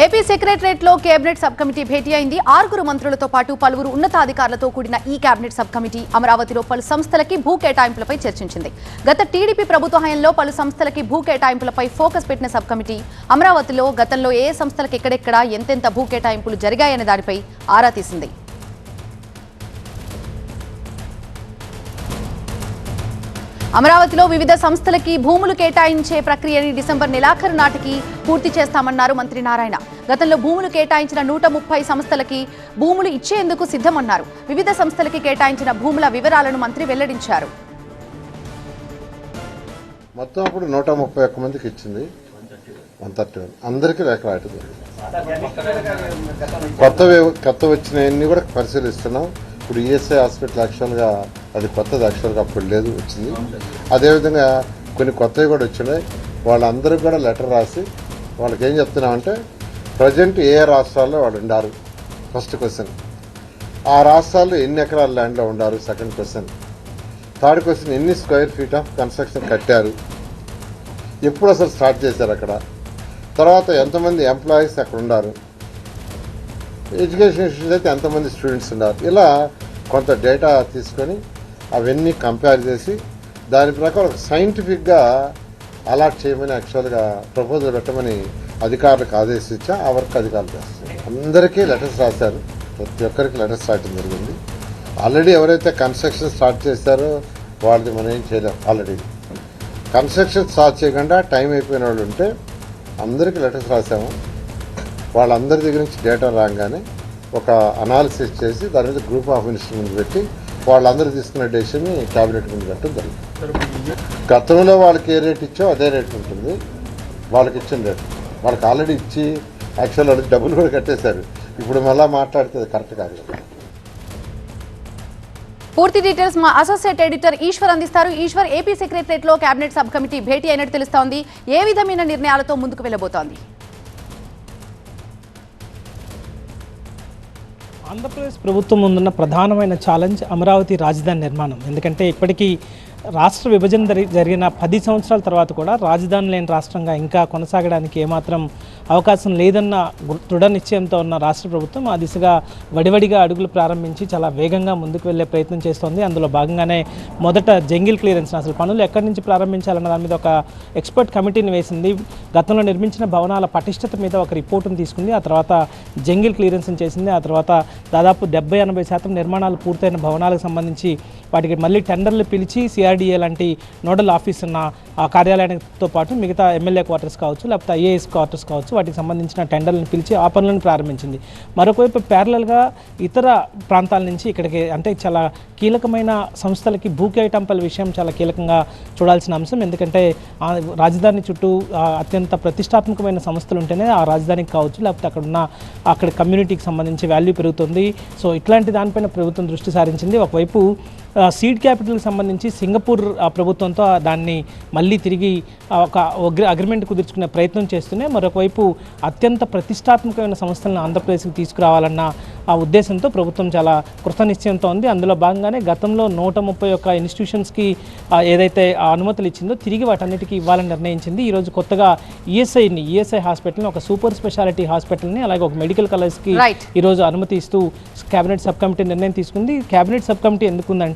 AP secretariat లో cabinet sub committee భేటీ అయింది. 6 మంత్రులతో పాటు పలువురు ఉన్నతాధికారులతో కూడిన ఈ కేబినెట్ సబ్ కమిటీ అమరావతిలో పలు సంస్థలకి భూ కేటాయింపులపై చర్చించింది. గత టీడీపీ ప్రభుత్వ హయాంలో పలు సంస్థలకి భూ కేటాయింపులపై ఫోకస్ పెట్టిన సబ్ కమిటీ అమరావతిలో గతంలో ఏ సంస్థలకు ఎక్కడెక్కడ ఎంతెంత భూ కేటాయింపులు జరిగాయనే దానిపై ఆరా తీసింది. అమరావతిలో వివిధ సంస్థలకి భూములు కేటాయించే ప్రక్రియని డిసెంబర్ నెలాఖరు నాటికి పూర్తి చేస్తామన్నారు మంత్రి నారాయణ. గతంలో భూములు కేటాయించిన 130 సంస్థలకి భూములు ఇచ్చేందుకు సిద్ధమన్నారు. వివిధ సంస్థలకి కేటాయించిన భూముల వివరాలను మంత్రి వెల్లడించారు. మొత్తం అప్పుడు 131 మందికి ఇచ్చింది. 131 అందరికీ లేఖ రాయటం కొత్త వచ్చినవన్నీ కూడా పరిశీలిస్తున్నాం. ఇప్పుడు ఈఎస్ఐ హాస్పిటల్ యాక్చువల్గా అది కొత్తది, యాక్చువల్గా అప్పుడు లేదు, వచ్చింది. అదేవిధంగా కొన్ని కొత్తవి కూడా వచ్చినాయి. వాళ్ళందరికీ కూడా లెటర్ రాసి వాళ్ళకి ఏం చెప్తున్నామంటే ప్రజెంట్ ఏ రాష్ట్రాల్లో వాళ్ళు ఉండారు, ఫస్ట్ క్వశ్చన్. ఆ రాష్ట్రాల్లో ఎన్ని ఎకరాల ల్యాండ్లో ఉండారు, సెకండ్ క్వశ్చన్. థర్డ్ క్వశ్చన్ ఎన్ని స్క్వేర్ ఫీట్ ఆఫ్ కన్స్ట్రక్షన్ కట్టారు, ఎప్పుడు అసలు స్టార్ట్ చేశారు అక్కడ, తర్వాత ఎంతమంది ఎంప్లాయీస్ అక్కడ ఉన్నారు, ఎడ్యుకేషన్ ఇన్స్టిట్యూట్స్ అయితే ఎంతమంది స్టూడెంట్స్ ఉన్నారు. ఇలా కొంత డేటా తీసుకొని అవన్నీ కంపేర్ చేసి దాని ప్రకారం సైంటిఫిక్గా అలాట్ చేయమని యాక్చువల్గా ప్రపోజల్ పెట్టమని అధికారులకు ఆదేశించా. ఆ వర్క్ అధికారులు చేస్తారు. అందరికీ లెటర్స్ రాశారు, ప్రతి ఒక్కరికి లెటర్స్ రాయడం జరిగింది. ఆల్రెడీ ఎవరైతే కన్స్ట్రక్షన్ స్టార్ట్ చేశారో వాళ్ళది మనం ఏం చేయలేం. ఆల్రెడీ కన్స్ట్రక్షన్ స్టార్ట్ చేయకుండా టైం అయిపోయిన వాళ్ళు ఉంటే అందరికీ లెటర్స్ రాసాము. వాళ్ళందరి దగ్గర నుంచి డేటా రాగానే ఒక అనాలిసిస్ చేసి దాని మీద గ్రూప్ ఆఫ్ మినిస్టర్ ముందు పెట్టి వాళ్ళందరూ తీసుకున్న డెసిషన్ని క్యాబినెట్ ముందు పెట్టడం జరుగుతుంది. గతంలో వాళ్ళకి ఏ రేట్ ఇచ్చో అదే రేట్ ఉంటుంది. వాళ్ళకి ఇచ్చిన రేట్ వాళ్ళకి ఆల్రెడీ ఇచ్చి యాక్చువల్ వాళ్ళకి డబ్బులు కూడా కట్టేశారు. ఇప్పుడు మళ్ళీ మాట్లాడితే కరెక్ట్ కాదు. పూర్తి డీటెయిల్స్ మా అసోసియేట్ ఎడిటర్ ఈశ్వర్ అందిస్తారు. ఈశ్వర్, ఏపీ సెక్రటరియట్ లో కేబినెట్ సబ్ కమిటీ భేటీ అయినట్టు తెలుస్తోంది. ఏ విధమైన నిర్ణయాలతో ముందుకు వెళ్లబోతోంది? ఆంధ్రప్రదేశ్ ప్రభుత్వం ముందున్న ప్రధానమైన ఛాలెంజ్ అమరావతి రాజధాని నిర్మాణం. ఎందుకంటే ఇప్పటికీ రాష్ట్ర విభజన జరిగిన 10 సంవత్సరాల తర్వాత కూడా రాజధాని లేని రాష్ట్రంగా ఇంకా కొనసాగడానికి ఏమాత్రం అవకాశం లేదన్న దృఢ నిశ్చయంతో ఉన్న రాష్ట్ర ప్రభుత్వం ఆ దిశగా వడివడిగా అడుగులు ప్రారంభించి చాలా వేగంగా ముందుకు వెళ్లే ప్రయత్నం చేస్తోంది. అందులో భాగంగానే మొదట జంగిల్ క్లియరెన్స్, అసలు పనులు ఎక్కడి నుంచి ప్రారంభించాలన్న దాని మీద ఒక ఎక్స్పర్ట్ కమిటీని వేసింది. గతంలో నిర్మించిన భవనాల పటిష్టత మీద ఒక రిపోర్టును తీసుకుంది. ఆ తర్వాత జంగిల్ క్లియరెన్స్ చేసింది. ఆ తర్వాత దాదాపు 70-80% నిర్మాణాలు పూర్తయిన భవనాలకు సంబంధించి వాటికి మళ్ళీ టెండర్లు పిలిచి సిఆర్డీఏ లాంటి నోడల్ ఆఫీస్ ఉన్న ఆ కార్యాలయాలతో పాటు మిగతా ఎమ్మెల్యే క్వార్టర్స్ కావచ్చు, లేకపోతే ఐఏఎస్ క్వార్టర్స్ కావచ్చు, వాటికి సంబంధించిన టెండర్లను పిలిచి ఆ పనులను ప్రారంభించింది. మరొకవైపు ప్యారలల్గా ఇతర ప్రాంతాల నుంచి ఇక్కడికి, అంటే చాలా కీలకమైన సంస్థలకి భూ కేటాయింపుల విషయం చాలా కీలకంగా చూడాల్సిన అంశం. ఎందుకంటే రాజధాని చుట్టూ అత్యంత ప్రతిష్టాత్మకమైన సంస్థలు ఉంటేనే ఆ రాజధానికి కావచ్చు, లేకపోతే అక్కడ కమ్యూనిటీకి సంబంధించి వాల్యూ పెరుగుతుంది. సో ఇట్లాంటి దానిపైన ప్రభుత్వం దృష్టి సారించింది. ఒకవైపు సీడ్ క్యాపిటల్కి సంబంధించి సింగపూర్ ప్రభుత్వంతో దాన్ని మళ్ళీ తిరిగి ఒక అగ్రిమెంట్ కుదుర్చుకునే ప్రయత్నం చేస్తూనే మరొకవైపు అత్యంత ప్రతిష్టాత్మకమైన సంస్థలను ఆంధ్రప్రదేశ్కి తీసుకురావాలన్న ఆ ఉద్దేశంతో ప్రభుత్వం చాలా కృతనిశ్చయంతో ఉంది. అందులో భాగంగానే గతంలో 131 ఇన్స్టిట్యూషన్స్కి ఏదైతే అనుమతులు ఇచ్చిందో తిరిగి వాటన్నిటికీ ఇవ్వాలని నిర్ణయించింది. ఈరోజు కొత్తగా ఈఎస్ఐ హాస్పిటల్ని, ఒక సూపర్ స్పెషాలిటీ హాస్పిటల్ని, అలాగే ఒక మెడికల్ కాలేజ్కి ఈరోజు అనుమతి ఇస్తూ కేబినెట్ సబ్ కమిటీ నిర్ణయం తీసుకుంది. కేబినెట్ సబ్ కమిటీ ఎందుకుందంటే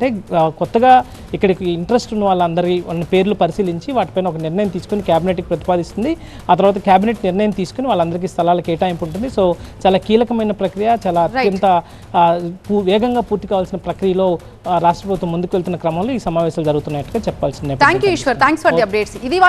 కొత్తగా ఇక్కడికి ఇంట్రెస్ట్ ఉన్న వాళ్ళందరి పేర్లు పరిశీలించి వాటిపైన ఒక నిర్ణయం తీసుకుని కేబినెట్కి ప్రతిపాదిస్తుంది. ఆ తర్వాత కేబినెట్ నిర్ణయం తీసుకుని వాళ్ళందరికీ స్థలాల కేటాయింపు ఉంటుంది. సో చాలా కీలకమైన ప్రక్రియ, చాలా అత్యంత వేగంగా పూర్తి కావాల్సిన ప్రక్రియలో రాష్ట్ర ప్రభుత్వం ముందుకు వెళ్తున్న క్రమంలో ఈ సమావేశాలు జరుగుతున్నట్టుగా చెప్పాల్సిందే. Thank you Eshwar, thanks for the updates. ఇది